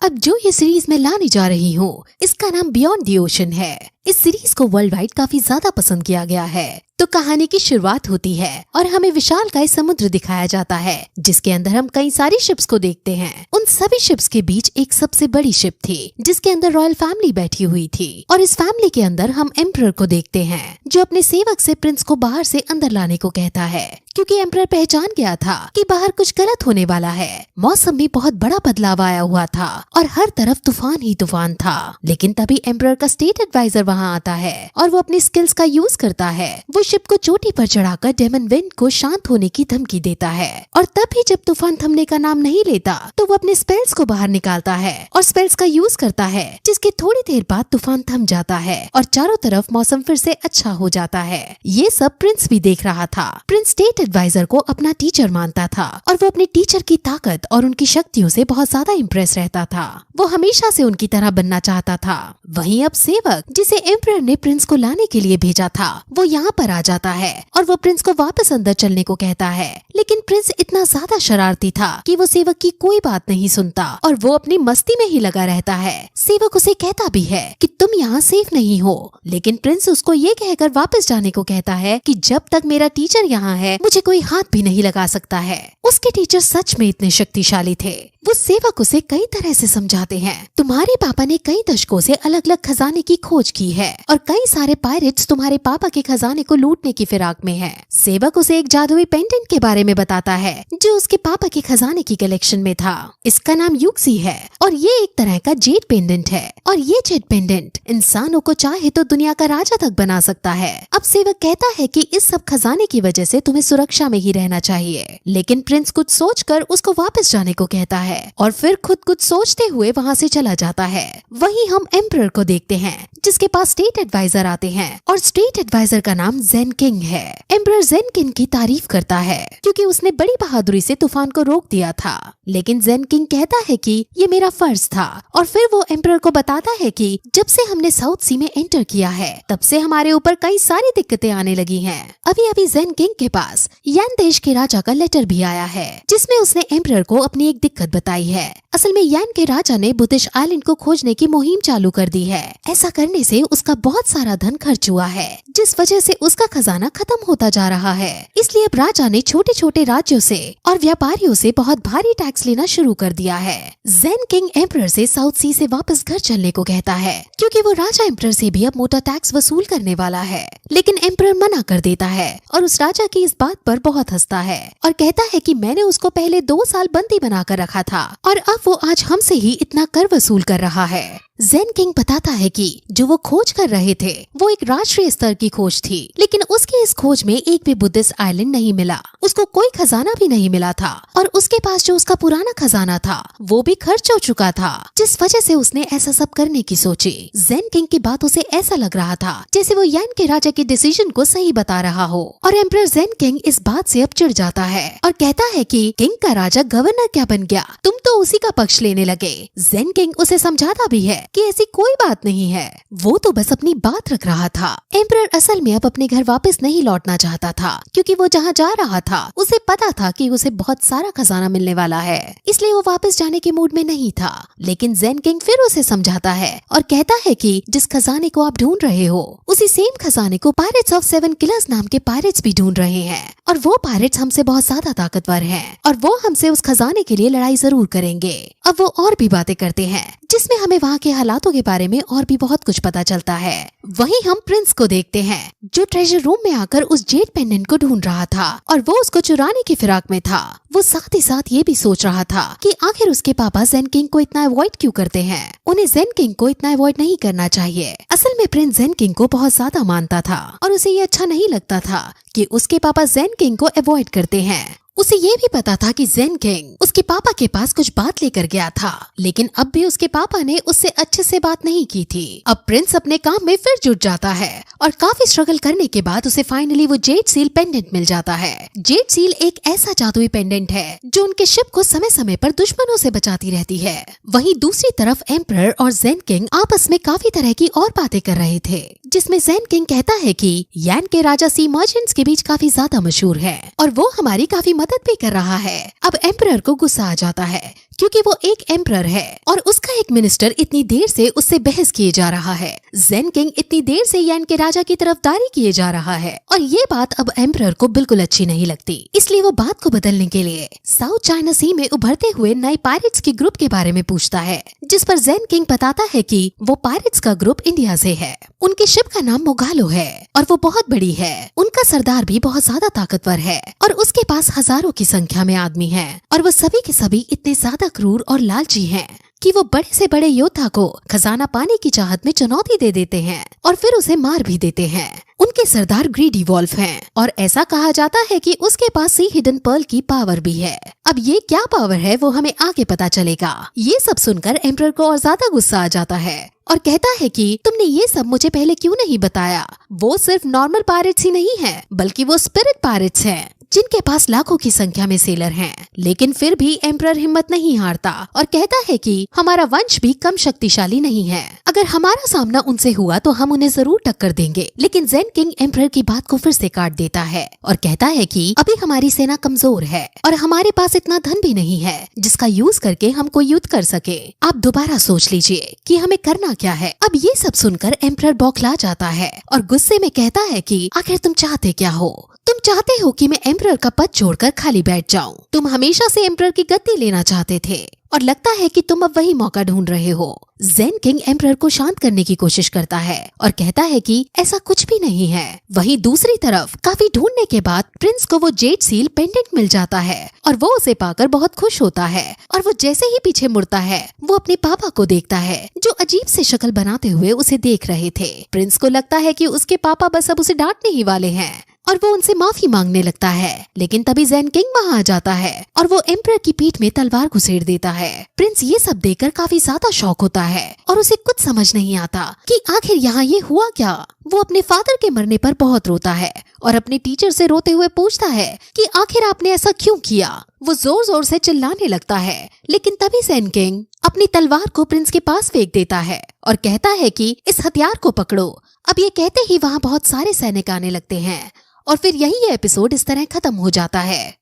अब जो ये सीरीज मैं लाने जा रही हूँ इसका नाम बियॉन्ड द ओशन है। इस सीरीज को वर्ल्ड वाइड काफी ज्यादा पसंद किया गया है। तो कहानी की शुरुआत होती है और हमें विशालकाय समुद्र दिखाया जाता है जिसके अंदर हम कई सारी शिप्स को देखते हैं। उन सभी शिप्स के बीच एक सबसे बड़ी शिप थी जिसके अंदर रॉयल फैमिली बैठी हुई थी और इस फैमिली के अंदर हम एम्परर को देखते हैं जो अपने सेवक से प्रिंस को बाहर से अंदर लाने को कहता है क्योंकि एम्परर पहचान गया था कि बाहर कुछ गलत होने वाला है। मौसम में बहुत बड़ा बदलाव आया हुआ था और हर तरफ तूफान ही तूफान था। लेकिन तभी एम्परर का स्टेट एडवाइजर वहाँ आता है और वो अपनी स्किल्स का यूज करता है। वो शिप को चोटी पर चढ़ाकर डेमन विंड को शांत होने की धमकी देता है और तभी जब तूफान थमने का नाम नहीं लेता तो वो अपने स्पेल्स को बाहर निकालता है और स्पेल्स का यूज करता है जिसके थोड़ी देर बाद तूफान थम जाता है और चारों तरफ मौसम फिर से अच्छा हो जाता है। ये सब प्रिंस भी देख रहा था। प्रिंस स्टेट एडवाइजर को अपना टीचर मानता था और वो अपने टीचर की ताकत और उनकी शक्तियों से बहुत ज्यादा इम्प्रेस रहता था। वो हमेशा से उनकी तरह बनना चाहता था। वहीं अब सेवक जिसे एम्परर ने प्रिंस को लाने के लिए भेजा था वो यहाँ पर आ जाता है और वो प्रिंस को वापस अंदर चलने को कहता है। लेकिन प्रिंस इतना ज्यादा शरारती था कि वो सेवक की कोई बात नहीं सुनता और वो अपनी मस्ती में ही लगा रहता है। सेवक उसे कहता भी है कि तुम यहाँ सेफ नहीं हो, लेकिन प्रिंस उसको ये कहकर वापस जाने को कहता है कि जब तक मेरा टीचर यहाँ है मुझे कोई हाथ भी नहीं लगा सकता है। उसके टीचर सच में इतने शक्तिशाली थे। वो सेवक उसे कई तरह से समझाते हैं, तुम्हारे पापा ने कई दशकों से अलग अलग खजाने की खोज की है और कई सारे पायरेट्स तुम्हारे पापा के खजाने को लूटने की फिराक में हैं। सेवक उसे एक जादुई पेंडेंट के बारे में बताता है जो उसके पापा के खजाने की कलेक्शन में था। इसका नाम यूक्सी है और ये एक तरह का जेड पेंडेंट है और ये जेड पेंडेंट इंसानों को चाहे तो दुनिया का राजा तक बना सकता है। अब सेवक कहता है कि इस सब खजाने की वजह से तुम्हें सुरक्षा में ही रहना चाहिए। लेकिन प्रिंस कुछ सोचकर उसको वापस जाने को कहता है और फिर खुद कुछ सोचते हुए वहाँ से चला जाता है। वहीं हम एम्परर को देखते हैं जिसके पास स्टेट एडवाइजर आते हैं और स्टेट एडवाइजर का नाम जेन किंग है। एम्परर जेन किंग की तारीफ करता है क्योंकि उसने बड़ी बहादुरी से तूफान को रोक दिया था। लेकिन जेन किंग कहता है कि ये मेरा फर्ज था और फिर वो एम्परर को बताता है कि जब से हमने साउथ सी में एंटर किया है तब से हमारे ऊपर कई सारी दिक्कतें आने लगी हैं। अभी अभी जेन किंग के पास यान देश के राजा का लेटर भी आया है जिसमें उसने एम्परर को अपनी एक दिक्कत बताई है। असल में यान के राजा ने बुद्धिश आइलैंड को खोजने की मुहिम चालू कर दी है। ऐसा करने से उसका बहुत सारा धन खर्च हुआ है जिस वजह से उसका खजाना खत्म होता जा रहा है। इसलिए अब राजा ने छोटे छोटे राज्यों से और व्यापारियों से बहुत भारी टैक्स लेना शुरू कर दिया है। जेन किंग एम्परर से साउथ सी से वापस घर चलने को कहता है क्योंकि वो राजा एम्परर से भी अब मोटा टैक्स वसूल करने वाला है। लेकिन एम्परर मना कर देता है और उस राजा की इस बात पर बहुत हंसता है और कहता है कि मैंने उसको पहले 2 साल बंदी बनाकर रखा था और अब वो आज हमसे ही इतना कर वसूल कर रहा है। जेन किंग बताता है कि जो वो खोज कर रहे थे वो एक राष्ट्रीय स्तर की खोज थी, लेकिन उसकी इस खोज में एक भी बुद्धिस्ट आइलैंड नहीं मिला। उसको कोई खजाना भी नहीं मिला था और उसके पास जो उसका पुराना खजाना था वो भी खर्च हो चुका था, जिस वजह से उसने ऐसा सब करने की सोची। जेन किंग की बातों से ऐसा लग रहा था जैसे वो यान के राजा के डिसीजन को सही बता रहा हो और एम्परर जेन किंग इस बात से अब चिढ़ जाता है और कहता है कि किंग का राजा गवर्नर क्या बन गया, तुम तो उसी का पक्ष लेने लगे। जेन किंग उसे समझाता भी है कि ऐसी कोई बात नहीं है, वो तो बस अपनी बात रख रहा था। एम्परर असल में अब अपने घर वापस नहीं लौटना चाहता था क्योंकि वो जहाँ जा रहा था उसे पता था कि उसे बहुत सारा खजाना मिलने वाला है, इसलिए वो वापस जाने के मूड में नहीं था। लेकिन जेन किंग फिर उसे समझाता है और कहता है कि जिस खजाने को आप ढूंढ रहे हो उसी सेम खजाने को पायरेट्स ऑफ 7 किलर्स नाम के पायरेट्स भी ढूंढ रहे हैं और वो पायरेट्स हमसे बहुत ज्यादा ताकतवर हैं और वो हमसे उस खजाने के लिए लड़ाई जरूर करेंगे। अब वो और भी बातें करते हैं जिसमें हमें वहाँ के हालातों के बारे में और भी बहुत कुछ पता चलता है। वहीं हम प्रिंस को देखते हैं जो ट्रेजर रूम में आकर उस जेड पेंडेंट को ढूंढ रहा था और वो उसको चुराने की फिराक में था। वो साथ ही साथ ये भी सोच रहा था कि आखिर उसके पापा जेन किंग को इतना अवॉइड क्यों करते हैं। उन्हें जेन किंग को इतना अवॉइड नहीं करना चाहिए। असल में प्रिंस जेन किंग को बहुत ज्यादा मानता था और उसे ये अच्छा नहीं लगता था कि उसके पापा जेन किंग को अवॉइड करते हैं। उसे ये भी पता था कि जेन किंग उसके पापा के पास कुछ बात लेकर गया था, लेकिन अब भी उसके पापा ने उससे अच्छे से बात नहीं की थी। अब प्रिंस अपने काम में फिर जुट जाता है और काफी स्ट्रगल करने के बाद उसे फाइनली वो जेड सील पेंडेंट मिल जाता है। जेड सील एक ऐसा जादुई पेंडेंट है जो उनके शिप को समय समय पर दुश्मनों से बचाती रहती है। वहीं दूसरी तरफ एम्परर और जेन किंग आपस में काफी तरह की और बातें कर रहे थे, जिसमें जेन किंग कहता है कि यान के राजा सी मर्चेंट्स के बीच काफी ज्यादा मशहूर है और वो हमारी काफी मदद भी कर रहा है। अब एम्परर को गुस्सा आ जाता है क्योंकि वो एक एम्परर है और उसका एक मिनिस्टर इतनी देर से उससे बहस किए जा रहा है। जेन किंग इतनी देर से यान के राजा की तरफदारी किए जा रहा है और ये बात अब एम्परर को बिल्कुल अच्छी नहीं लगती। इसलिए वो बात को बदलने के लिए साउथ चाइना सी में उभरते हुए नए पायरेट्स के ग्रुप के बारे में पूछता है, जिस पर जेन किंग बताता है कि वो पायरेट्स का ग्रुप इंडिया से है। उनके शिप का नाम मोगालो है और वो बहुत बड़ी है। उनका सरदार भी बहुत ज्यादा ताकतवर है और उसके पास हजारों की संख्या में आदमी है और वो सभी के सभी इतने ज्यादा क्रूर और लालची हैं कि वो बड़े से बड़े योद्धा को खजाना पाने की चाहत में चुनौती दे देते हैं और फिर उसे मार भी देते हैं। उनके सरदार ग्रीडी वॉल्फ हैं और ऐसा कहा जाता है कि उसके पास सी हिडन पर्ल की पावर भी है। अब ये क्या पावर है वो हमें आगे पता चलेगा। ये सब सुनकर एम्परर को और ज्यादा गुस्सा आ जाता है और कहता है कि तुमने ये सब मुझे पहले क्यों नहीं बताया। वो सिर्फ नॉर्मल पायरेट्स ही नहीं है बल्कि वो स्पिरिट पायरेट्स हैं जिनके पास लाखों की संख्या में सेलर हैं। लेकिन फिर भी एम्परर हिम्मत नहीं हारता और कहता है कि हमारा वंश भी कम शक्तिशाली नहीं है। अगर हमारा सामना उनसे हुआ तो हम उन्हें जरूर टक्कर देंगे। लेकिन जेन किंग एम्परर की बात को फिर से काट देता है और कहता है कि अभी हमारी सेना कमजोर है और हमारे पास इतना धन भी नहीं है जिसका यूज करके हम कोई युद्ध कर सके। आप दोबारा सोच लीजिए कि हमें करना क्या है। अब ये सब सुनकर एम्परर बौखला जाता है और गुस्से में कहता है कि आखिर तुम चाहते क्या हो। तुम चाहते हो कि मैं एम्परर का पद छोड़कर खाली बैठ जाऊं। तुम हमेशा से एम्परर की गद्दी लेना चाहते थे और लगता है कि तुम अब वही मौका ढूंढ रहे हो। जेन किंग एम्परर को शांत करने की कोशिश करता है और कहता है कि ऐसा कुछ भी नहीं है। वहीं दूसरी तरफ काफी ढूंढने के बाद प्रिंस को वो जेड सील पेंडेंट मिल जाता है और वो उसे पाकर बहुत खुश होता है और वो जैसे ही पीछे मुड़ता है वो अपने पापा को देखता है जो अजीब से शक्ल बनाते हुए उसे देख रहे थे। प्रिंस को लगता है कि उसके पापा बस अब उसे डांटने ही वाले हैं और वो उनसे माफी मांगने लगता है। लेकिन तभी जेन किंग वहाँ आ जाता है और वो एम्परर की पीठ में तलवार घुसेड़ देता है। प्रिंस ये सब देखकर काफी ज्यादा शॉक होता है और उसे कुछ समझ नहीं आता कि आखिर यहाँ ये हुआ क्या। वो अपने फादर के मरने पर बहुत रोता है और अपने टीचर से रोते हुए पूछता है कि आखिर आपने ऐसा क्यों किया। वो जोर जोर से चिल्लाने लगता है लेकिन तभी जेन किंग अपनी तलवार को प्रिंस के पास फेंक देता है और कहता है कि इस हथियार को पकड़ो। अब ये कहते ही वहाँ बहुत सारे सैनिक आने लगते हैं और फिर यही ये एपिसोड इस तरह खत्म हो जाता है।